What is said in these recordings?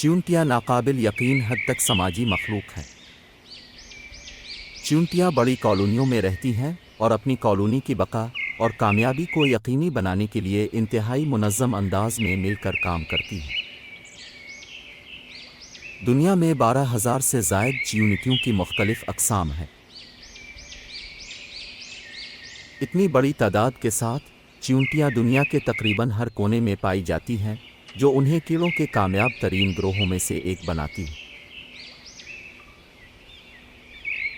चींटियां नाकाबिल यकीन हद तक समाजी मखलूक हैं। चींटियां बड़ी कॉलोनियों में रहती हैं और अपनी कॉलोनी की बका और कामयाबी को यकीनी बनाने के लिए इंतहाई मुनज़्ज़म अंदाज में मिलकर काम करती हैं। दुनिया में 12,000 से ज़ायद चींटियों की मुख्तलिफ़ अक़साम हैं। इतनी बड़ी तादाद के साथ चींटियां दुनिया के तकरीबन हर कोने में पाई जाती हैं, जो उन्हें कीड़ों के कामयाब तरीन ग्रोहों में से एक बनाती है।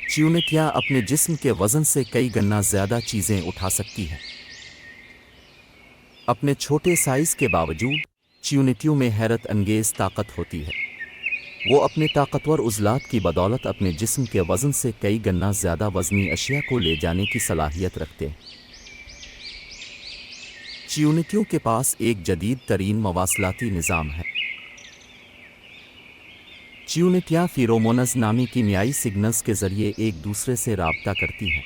चींटियां अपने जिस्म के वज़न से कई गुना ज़्यादा चीज़ें उठा सकती हैं। अपने छोटे साइज़ के बावजूद चींटियों में हैरत अंगेज़ ताकत होती है। वो अपने ताकतवर उज़लात की बदौलत अपने जिस्म के वज़न से कई गुना ज़्यादा वज़नी अशिया को ले जाने की सलाहियत रखते हैं। चींटियों के पास एक जदीद तरीन मवासलाती निज़ाम है। चींटियां फेरोमोन्स नामी कीमियाई सिग्नल्स के ज़रिए एक दूसरे से राब्ता करती हैं।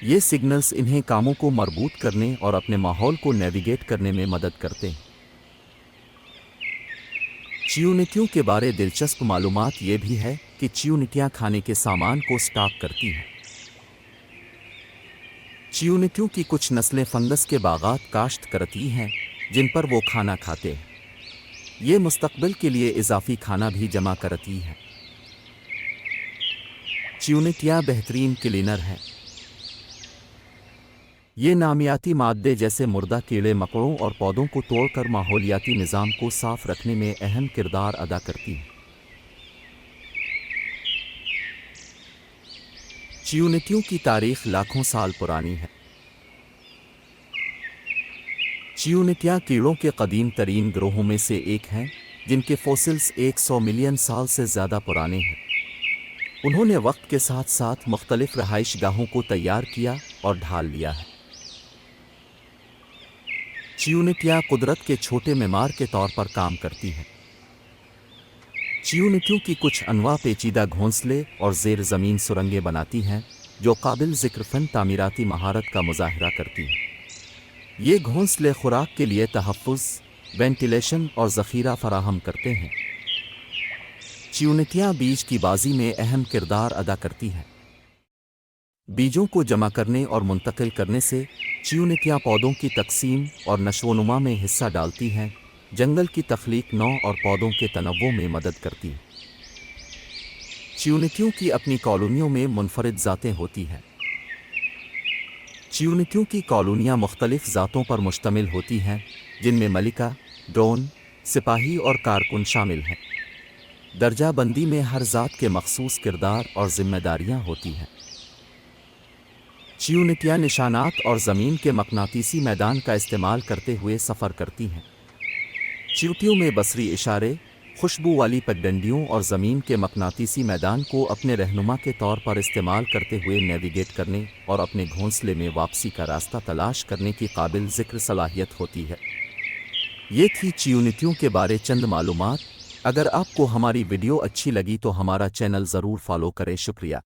ये सिग्नल्स इन्हें कामों को मरबूत करने और अपने माहौल को नेविगेट करने में मदद करते हैं। चींटियों के बारे दिलचस्प मालूमात ये भी है कि चींटियां खाने के सामान को स्टॉक करती हैं। चींटियों की कुछ नस्लें फंगस के बागात काश्त करती हैं, जिन पर वो खाना खाते हैं। ये मुस्तकबिल के लिए इजाफी खाना भी जमा करती हैं। चींटियां बेहतरीन क्लीनर हैं। ये नामियाती मादे जैसे मुर्दा कीड़े मकोड़ों और पौधों को तोड़कर माहौलियाती निज़ाम को साफ रखने में अहम किरदार अदा करती हैं। चींटियों की तारीख लाखों साल पुरानी है। चींटियां कीड़ों के कदीम तरीन ग्रोहों में से एक हैं, जिनके फॉसिल्स 100 मिलियन साल से ज़्यादा पुराने हैं। उन्होंने वक्त के साथ साथ मुख्तलिफ रहाइशगाहों को तैयार किया और ढाल लिया है। चींटियां कुदरत के छोटे मेमार के तौर पर काम करती हैं। चींटियों की कुछ अनवा पेचीदा घोंसले और ज़ेर ज़मीन सुरंगें बनाती हैं, जो काबिल ज़िक्र फ़न तामीराती महारत का मुज़ाहरा करती हैं। ये घोंसले खुराक के लिए तहफ़्फ़ुज़, वेंटिलेशन और ज़ख़ीरा फ़राहम करते हैं। चींटियां बीज की बाजी में अहम किरदार अदा करती हैं। बीजों को जमा करने और मुंतकिल करने से चींटियां पौधों की तक़सीम और नशोनुमा में हिस्सा डालती हैं, जंगल की तख्लीक नौ और पौधों के तनव्वुर में मदद करती है। चींटियों की अपनी कॉलोनियों में मुनफरिद ज़ातें होती हैं। चींटियों की कॉलोनियाँ मुख्तलिफ़ ज़ातों पर मुश्तमिल होती हैं, जिनमें मलिका, ड्रोन, सिपाही और कारकुन शामिल हैं। दर्जा बंदी में हर ज़ात के मखसूस किरदार और ज़िम्मेदारियाँ होती हैं। चींटियां निशानात और ज़मीन के मकनातीसी मैदान का इस्तेमाल करते हुए सफ़र करती हैं। चींटियों में बसरी इशारे, खुशबू वाली पगडंडियों और ज़मीन के मकनातीसी मैदान को अपने रहनुमा के तौर पर इस्तेमाल करते हुए नेविगेट करने और अपने घोंसले में वापसी का रास्ता तलाश करने की काबिल ज़िक्र सलाहियत होती है। ये थी चींटियों के बारे चंद मालूमात। अगर आपको हमारी वीडियो अच्छी लगी तो हमारा चैनल ज़रूर फॉलो करें। शुक्रिया।